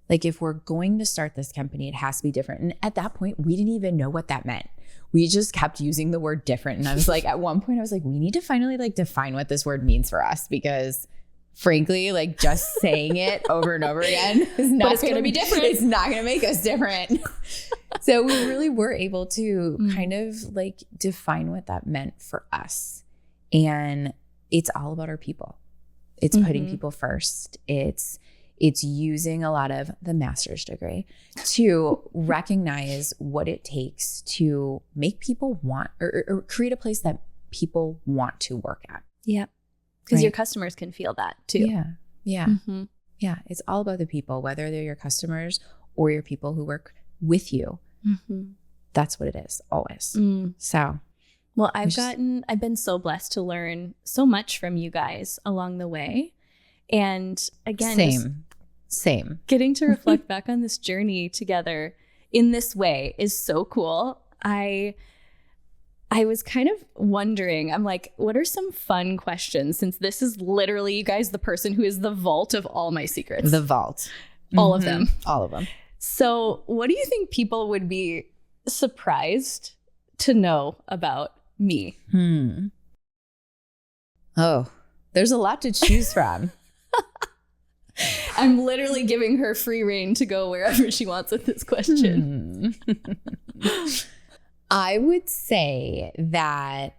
Like if we're going to start this company, it has to be different. And at that point, we didn't even know what that meant. We just kept using the word different. And I was like, at one point I was like, we need to finally like define what this word means for us, because frankly, like just saying it over and over again is not going to be different. It's not going to make us different. So we really were able to kind of like define what that meant for us. And it's all about our people. It's putting people first. It's using a lot of the master's degree to recognize what it takes to make people want or create a place that people want to work at. Yeah. Because your customers can feel that too. Yeah. Yeah. Yeah. It's all about the people, whether they're your customers or your people who work with you. That's what it is always. So. Well, I've been so blessed to learn so much from you guys along the way. And again, same. Getting to reflect back on this journey together in this way is so cool. I was kind of wondering, I'm like, what are some fun questions? Since this is literally, you guys, the person who is the vault of all my secrets. The vault. All of them. All of them. So what do you think people would be surprised to know about me? Oh, there's a lot to choose from. I'm literally giving her free rein to go wherever she wants with this question. I would say that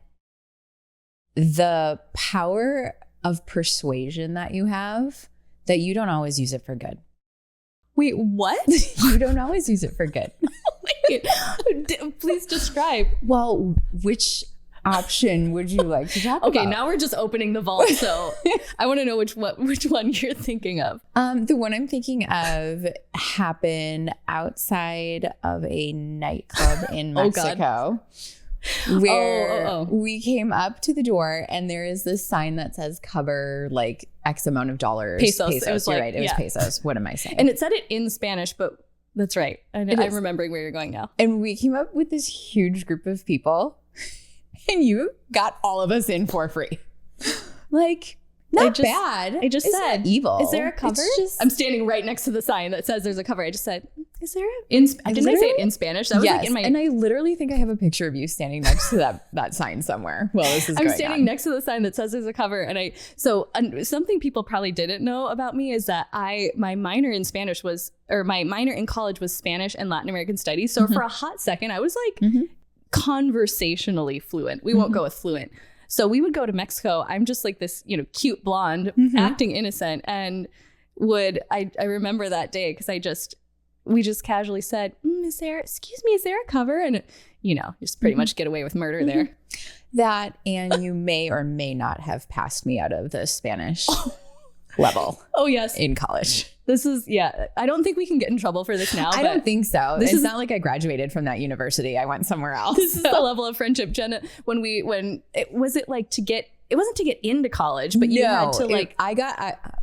the power of persuasion that you have, that you don't always use it for good. Wait, what? You don't always use it for good. Wait, please describe. Well, which option would you like to talk about? Okay, now we're just opening the vault, so I want to know which one you're thinking of. The one I'm thinking of happened outside of a nightclub in Mexico. Where we came up to the door and there is this sign that says cover like X amount of dollars. Pesos. It was You're right. It was pesos. What am I saying? And it said it in Spanish, but that's right. I'm remembering where you're going now. And we came up with this huge group of people and you got all of us in for free. Like, not bad. I just said, not evil. Is there a cover? I'm standing right next to the sign that says there's a cover. I just said, is there didn't I say it in Spanish? That was like in my. And I literally think I have a picture of you standing next to that sign somewhere. Well, this is. I'm standing next to the sign that says there's a cover, and something people probably didn't know about me is that my minor in college was Spanish and Latin American studies. So for a hot second, I was like conversationally fluent. We won't go with fluent. So we would go to Mexico. I'm just like this, cute blonde acting innocent. And I remember that day because we just casually said, is there a cover? And, just pretty much get away with murder there. That, and you may or may not have passed me out of the Spanish level. Oh, yes. In college. This is, I don't think we can get in trouble for this now. I don't think so. It's not like I graduated from that university. I went somewhere else. This is the level of friendship, Jenna. It wasn't to get into college, but you had to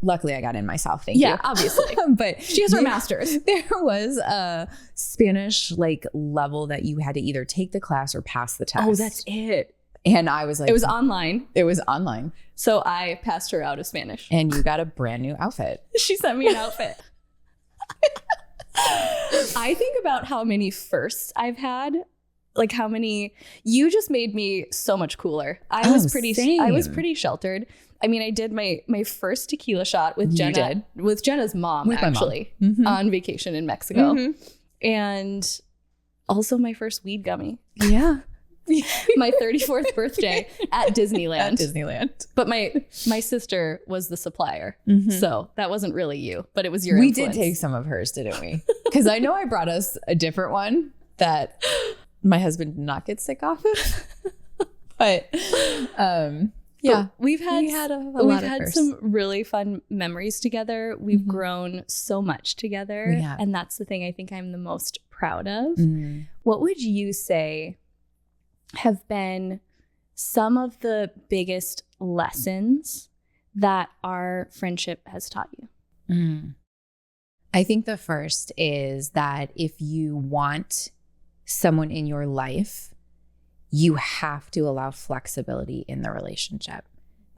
luckily I got in myself. Thank you. Yeah, obviously. But she has her master's. There was a Spanish level that you had to either take the class or pass the test. Oh, that's it. And I was like, it was online. So I passed her out of Spanish. And you got a brand new outfit. She sent me an outfit. I think about how many firsts I've had. Like how many, you just made me so much cooler. I was pretty sheltered. I mean, I did my first tequila shot with Jenna, with Jenna's mom, on vacation in Mexico. And Also my first weed gummy. Yeah. My 34th birthday at Disneyland. At Disneyland. But my sister was the supplier. So that wasn't really you, but it was your We influence. did take some of hers, didn't we? Because I know I brought us a different one that my husband did not get sick off of. But yeah, we've had lot of firsts. some really fun memories together. We've grown so much together. Yeah. And that's the thing I think I'm the most proud of. What would you say have been some of the biggest lessons that our friendship has taught you? I think the first is that if you want someone in your life, you have to allow flexibility in the relationship,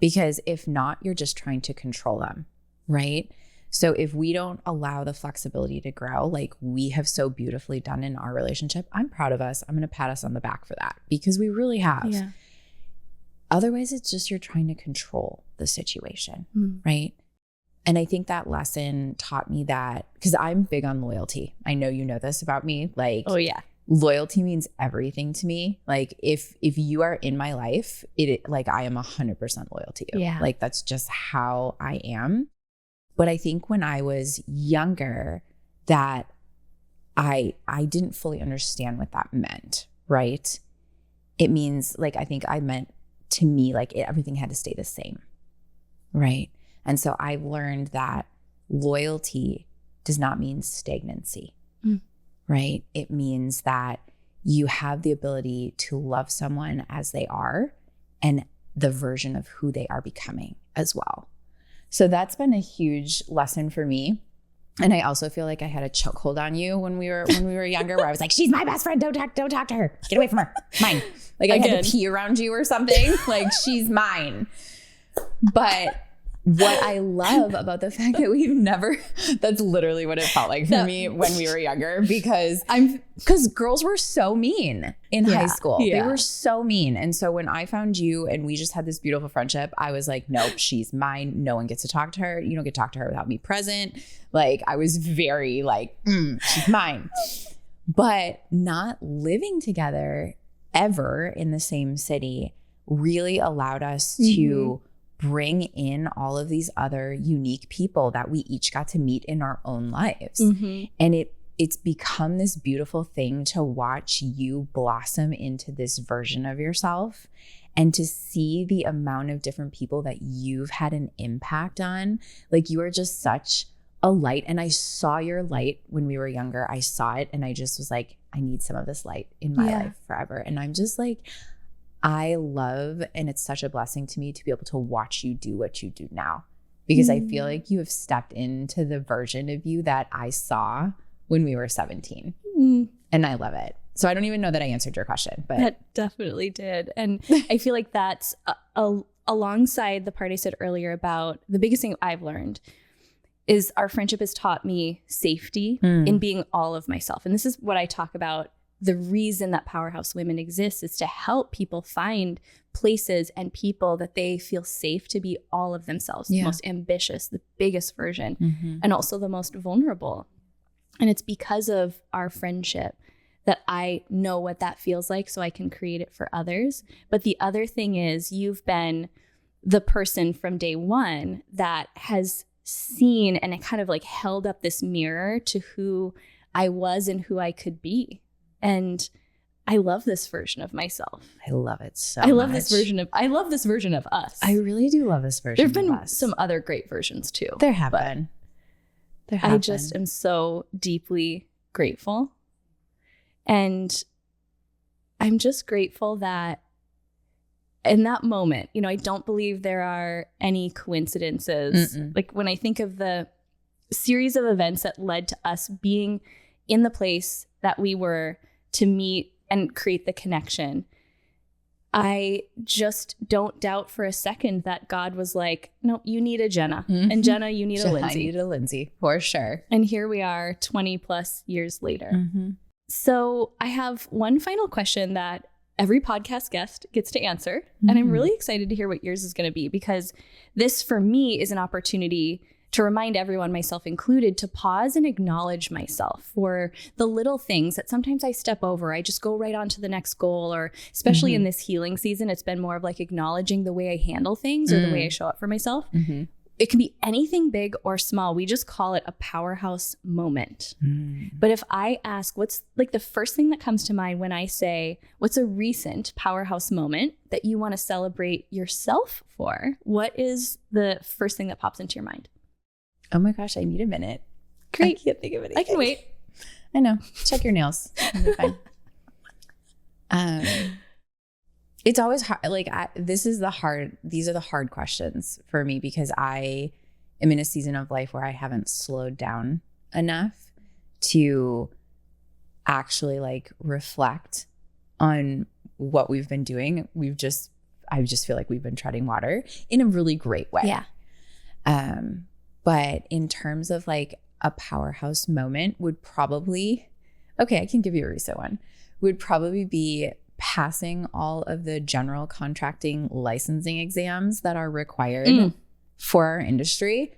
because if not, you're just trying to control them, right? So if we don't allow the flexibility to grow, like we have so beautifully done in our relationship, I'm proud of us. I'm going to pat us on the back for that, because we really have. Yeah. Otherwise, it's just you're trying to control the situation, right? And I think that lesson taught me that, because I'm big on loyalty. I know you know this about me. Like, Oh yeah. loyalty means everything to me. Like if you are in my life, it like I am 100% loyal to you. Yeah. Like that's just how I am. But I think when I was younger, that I didn't fully understand what that meant, right? It means like, I think I meant to me, like everything had to stay the same, right? And so I've learned that loyalty does not mean stagnancy, right? It means that you have the ability to love someone as they are and the version of who they are becoming as well. So that's been a huge lesson for me. And I also feel like I had a chokehold on you when we were younger, where I was like, she's my best friend. Don't talk to her. Get away from her. Mine. Like I had to pee around you or something. Like she's mine. But what I love about the fact that we've never, that's literally what it felt like for me when we were younger, because girls were so mean in high school. They were so mean. And so when I found you and we just had this beautiful friendship, I was like, nope, she's mine. No one gets to talk to her. You don't get to talk to her without me present. Like I was very like, she's mine. But not living together ever in the same city really allowed us to bring in all of these other unique people that we each got to meet in our own lives. And it's become this beautiful thing to watch you blossom into this version of yourself and to see the amount of different people that you've had an impact on. Like you are just such a light. And I saw your light when we were younger. I saw it and I just was like, I need some of this light in my life forever. And I'm just like, I love, and it's such a blessing to me to be able to watch you do what you do now, because I feel like you have stepped into the version of you that I saw when we were 17 and I love it. So I don't even know that I answered your question, but that definitely did. And I feel like that's alongside the part I said earlier about the biggest thing I've learned is our friendship has taught me safety in being all of myself. And this is what I talk about. The reason that Powerhouse Women exists is to help people find places and people that they feel safe to be all of themselves, the most ambitious, the biggest version, and also the most vulnerable. And it's because of our friendship that I know what that feels like, so I can create it for others. But the other thing is, you've been the person from day one that has seen and kind of like held up this mirror to who I was and who I could be. And I love this version of myself. I love it so much. I love this version of us. I really do love this version of us. There have been some other great versions too. There have been. I just am so deeply grateful. And I'm just grateful that in that moment, you know, I don't believe there are any coincidences. Like when I think of the series of events that led to us being in the place that we were to meet and create the connection, I just don't doubt for a second that God was like, no, you need a Jenna. And Jenna, you need a Lindsey. I need a Lindsey, for sure. And here we are 20 plus years later. So I have one final question that every podcast guest gets to answer. And I'm really excited to hear what yours is going to be, because this for me is an opportunity to remind everyone, myself included, to pause and acknowledge myself for the little things that sometimes I step over. I just go right on to the next goal, or especially in this healing season, it's been more of like acknowledging the way I handle things or the way I show up for myself. It can be anything big or small. We just call it a powerhouse moment. But if I ask, what's like the first thing that comes to mind when I say, what's a recent powerhouse moment that you want to celebrate yourself for? What is the first thing that pops into your mind? Oh my gosh, I need a minute. Great. I can't think of anything. I can wait. I know. Check your nails. It'll be fine. It's always hard. Like these are the hard questions for me, because I am in a season of life where I haven't slowed down enough to actually like reflect on what we've been doing. I just feel like we've been treading water in a really great way. Yeah. But in terms of like a powerhouse moment would probably, okay, I can give you a recent one, would probably be passing all of the general contracting licensing exams that are required for our industry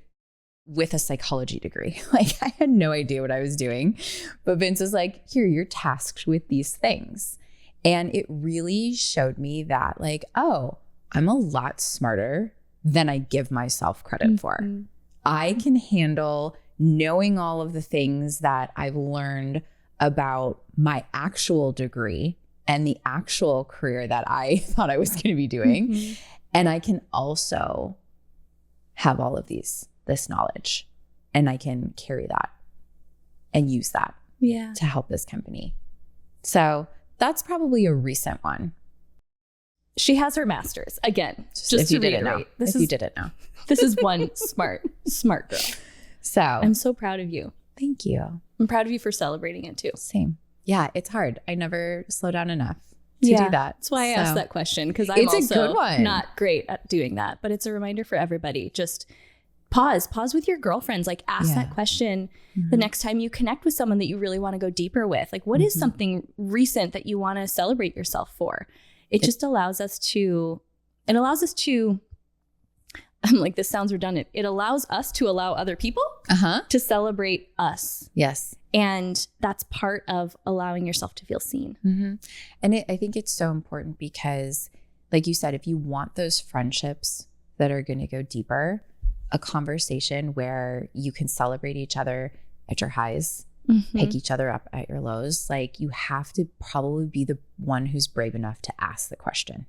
with a psychology degree. Like I had no idea what I was doing, but Vince was like, here, you're tasked with these things. And it really showed me that like, oh, I'm a lot smarter than I give myself credit for. I can handle knowing all of the things that I've learned about my actual degree and the actual career that I thought I was going to be doing. And I can also have all of this knowledge, and I can carry that and use that to help this company. So that's probably a recent one. She has her master's again. Just if to you didn't reiterate, know. If you didn't know. This is one smart girl. So I'm so proud of you. Thank you. I'm proud of you for celebrating it too. Same. Yeah, it's hard. I never slow down enough to do that. That's why I asked that question, because I'm it's also a good one. Not great at doing that. But it's a reminder for everybody. Just pause with your girlfriends. Like ask that question the next time you connect with someone that you really want to go deeper with. Like what is something recent that you want to celebrate yourself for? It just allows us to, I'm like, this sounds redundant. It allows us to allow other people to celebrate us. Yes. And that's part of allowing yourself to feel seen. And I think it's so important because, like you said, if you want those friendships that are going to go deeper, a conversation where you can celebrate each other at your highs, pick each other up at your lows, like you have to probably be the one who's brave enough to ask the question.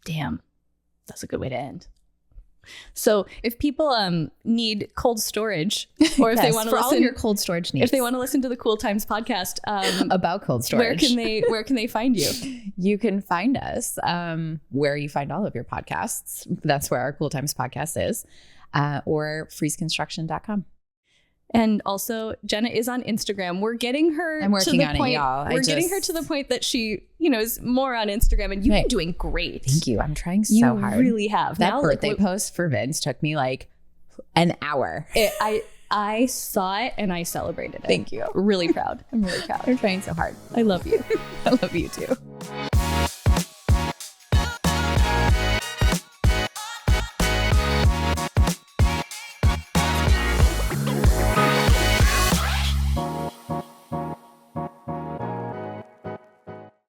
Damn, that's a good way to end. So if people need cold storage, or if they want to for listen all of your cold storage needs, if they want to listen to the Cool Times podcast about cold storage, where can they find you? You can find us where you find all of your podcasts. That's where our Cool Times podcast is, or freezeconstruction.com. And also, Jenna is on Instagram. We're getting her I'm working to the on point, it, y'all. Getting her to the point that she, is more on Instagram, and you've been doing great. Thank you. I'm trying so hard. You really have. That birthday post for Vince took me like an hour. I saw it and I celebrated it. Thank you. Really proud. I'm really proud. I'm trying so hard. I love you. I love you too.